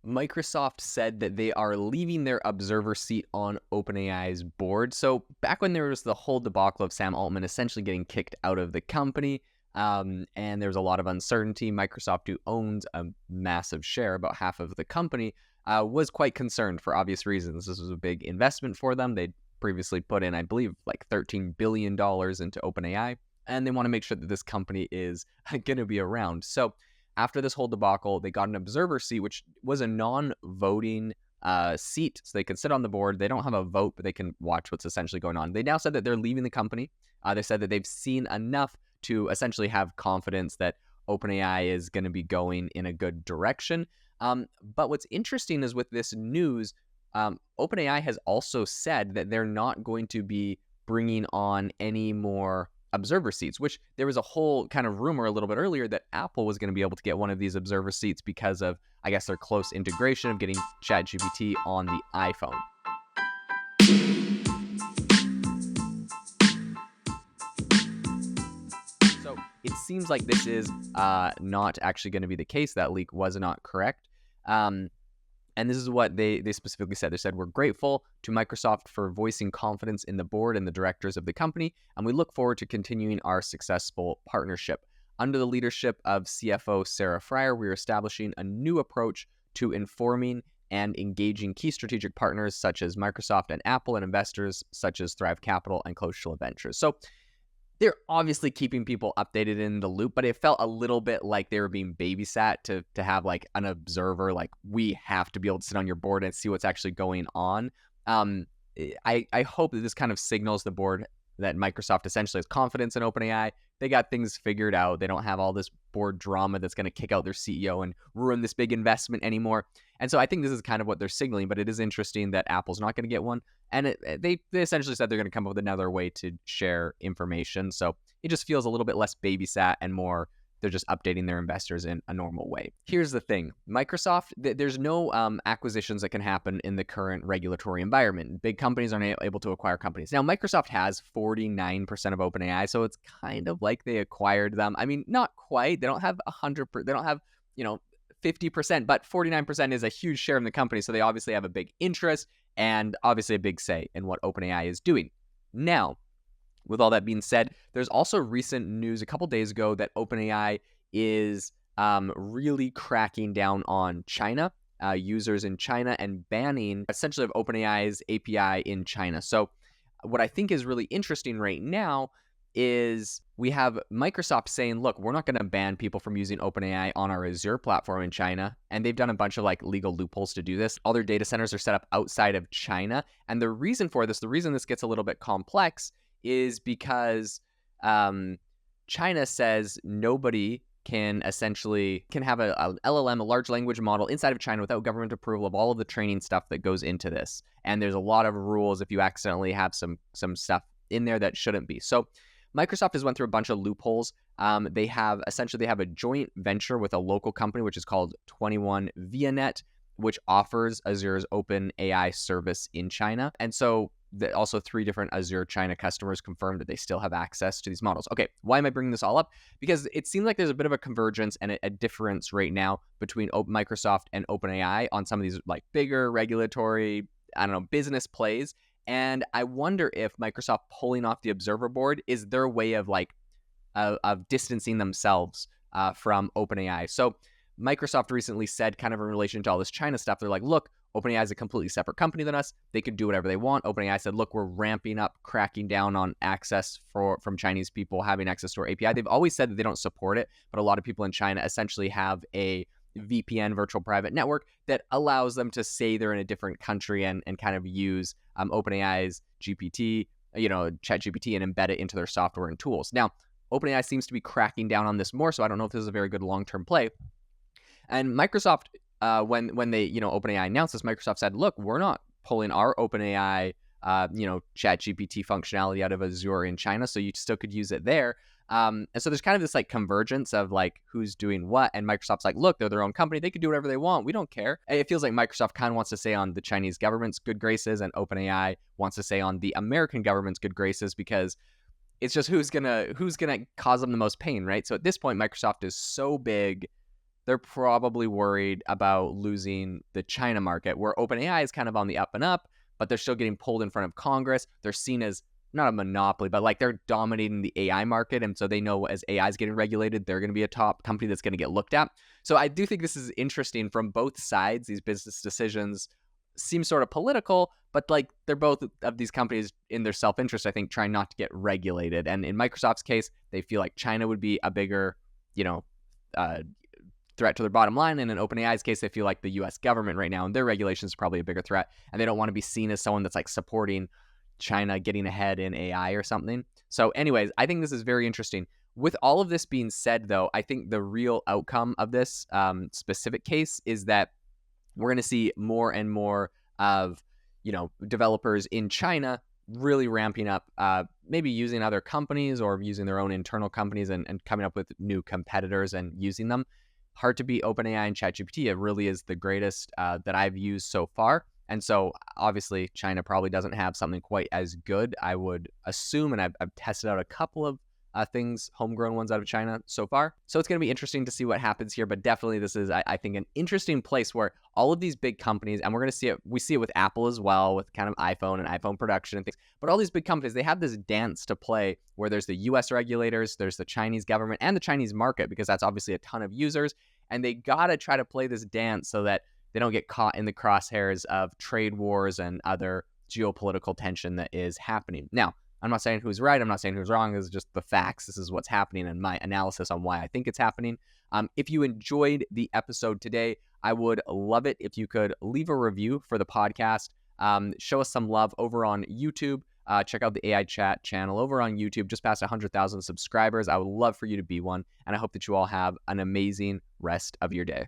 Microsoft said that they are leaving their observer seat on OpenAI's board. So back when there was the whole debacle of Sam Altman essentially getting kicked out of the company, and there was a lot of uncertainty, Microsoft, who owns a massive share, about half of the company, was quite concerned for obvious reasons. This was a big investment for them. They'd previously put in, I believe, like $13 billion into OpenAI, and they want to make sure that this company is going to be around. So after this whole debacle, they got an observer seat, which was a non-voting seat. So they can sit on the board. They don't have a vote, but they can watch what's essentially going on. They now said that they're leaving the company. They said that they've seen enough to essentially have confidence that OpenAI is going to be going in a good direction. But what's interesting is with this news, OpenAI has also said that they're not going to be bringing on any more observer seats, which there was a whole kind of rumor a little bit earlier that Apple was going to be able to get one of these observer seats because of, I guess, their close integration of getting ChatGPT on the iPhone. So it seems like this is not actually going to be the case. That leak was not correct. And this is what they specifically said. They said, "We're grateful to Microsoft for voicing confidence in the board and the directors of the company, and we look forward to continuing our successful partnership. Under the leadership of CFO Sarah Fryer, we are establishing a new approach to informing and engaging key strategic partners such as Microsoft and Apple, and investors such as Thrive Capital and Coastal Ventures." So they're obviously keeping people updated in the loop, but it felt a little bit like they were being babysat to have like an observer, like, we have to be able to sit on your board and see what's actually going on. I hope that this kind of signals the board that Microsoft essentially has confidence in OpenAI. They got things figured out. They don't have all this board drama that's going to kick out their CEO and ruin this big investment anymore. And so I think this is kind of what they're signaling, but it is interesting that Apple's not going to get one. And they essentially said they're going to come up with another way to share information. So it just feels a little bit less babysat and more they're just updating their investors in a normal way. Here's the thing. Microsoft, there's no acquisitions that can happen in the current regulatory environment. Big companies aren't able to acquire companies. Now, Microsoft has 49% of OpenAI, so it's kind of like they acquired them. I mean, not quite. They don't have 100%. They don't have, 50%, but 49% is a huge share of the company. So they obviously have a big interest and obviously a big say in what OpenAI is doing. Now, with all that being said, there's also recent news a couple days ago that OpenAI is really cracking down on China, users in China, and banning essentially of OpenAI's API in China. So what I think is really interesting right now is we have Microsoft saying, look, we're not going to ban people from using OpenAI on our Azure platform in China. And they've done a bunch of like legal loopholes to do this. All their data centers are set up outside of China. And the reason for this, the reason this gets a little bit complex is because China says nobody can have a LLM, a large language model inside of China without government approval of all of the training stuff that goes into this. And there's a lot of rules if you accidentally have some stuff in there that shouldn't be. So Microsoft has went through a bunch of loopholes. They have a joint venture with a local company, which is called 21 Vianet, which offers Azure's OpenAI service in China. And so also 3 different Azure China customers confirmed that they still have access to these models. Okay, why am I bringing this all up? Because it seems like there's a bit of a convergence and a difference right now between Microsoft and OpenAI on some of these like bigger regulatory, business plays. And I wonder if Microsoft pulling off the observer board is their way of of distancing themselves from OpenAI. So Microsoft recently said, kind of in relation to all this China stuff, they're like, look, OpenAI is a completely separate company than us. They could do whatever they want. OpenAI said, look, we're ramping up, cracking down on access from Chinese people having access to our API. They've always said that they don't support it, but a lot of people in China essentially have a VPN, virtual private network, that allows them to say they're in a different country and kind of use OpenAI's GPT, ChatGPT, and embed it into their software and tools. Now, OpenAI seems to be cracking down on this more, so I don't know if this is a very good long-term play. And Microsoft, when they, OpenAI announced this, Microsoft said, look, we're not pulling our OpenAI, ChatGPT functionality out of Azure in China, so you still could use it there. And so there's kind of this like convergence of like who's doing what, and Microsoft's like, look, they're their own company, they could do whatever they want, we don't care. It feels like Microsoft kind of wants to stay on the Chinese government's good graces, and OpenAI wants to stay on the American government's good graces, because it's just who's gonna cause them the most pain, right? So at this point, Microsoft is so big they're probably worried about losing the China market, where OpenAI is kind of on the up and up, but they're still getting pulled in front of Congress. They're seen as not a monopoly, but like they're dominating the AI market. And so they know as AI is getting regulated, they're going to be a top company that's going to get looked at. So I do think this is interesting from both sides. These business decisions seem sort of political, but like they're both of these companies in their self-interest, I think, trying not to get regulated. And in Microsoft's case, they feel like China would be a bigger, uh, threat to their bottom line. And in OpenAI's case, they feel like the US government right now and their regulations is probably a bigger threat. And they don't want to be seen as someone that's like supporting China getting ahead in AI or something. So anyways, I think this is very interesting. With all of this being said, though, I think the real outcome of this specific case is that we're going to see more and more of, developers in China really ramping up, maybe using other companies or using their own internal companies and coming up with new competitors and using them. Hard to beat OpenAI and ChatGPT. It really is the greatest that I've used so far. And so obviously China probably doesn't have something quite as good, I would assume. And I've tested out a couple of things, homegrown ones out of China so far. So it's going to be interesting to see what happens here. But definitely this is, I think, an interesting place where all of these big companies, and we're going to see it, we see it with Apple as well, with kind of iPhone and iPhone production and things. But all these big companies, they have this dance to play where there's the US regulators, there's the Chinese government, and the Chinese market, because that's obviously a ton of users. And they got to try to play this dance so that they don't get caught in the crosshairs of trade wars and other geopolitical tension that is happening. Now, I'm not saying who's right. I'm not saying who's wrong. This is just the facts. This is what's happening and my analysis on why I think it's happening. If you enjoyed the episode today, I would love it if you could leave a review for the podcast. Show us some love over on YouTube. Check out the AI Chat channel over on YouTube, just past 100,000 subscribers. I would love for you to be one. And I hope that you all have an amazing rest of your day.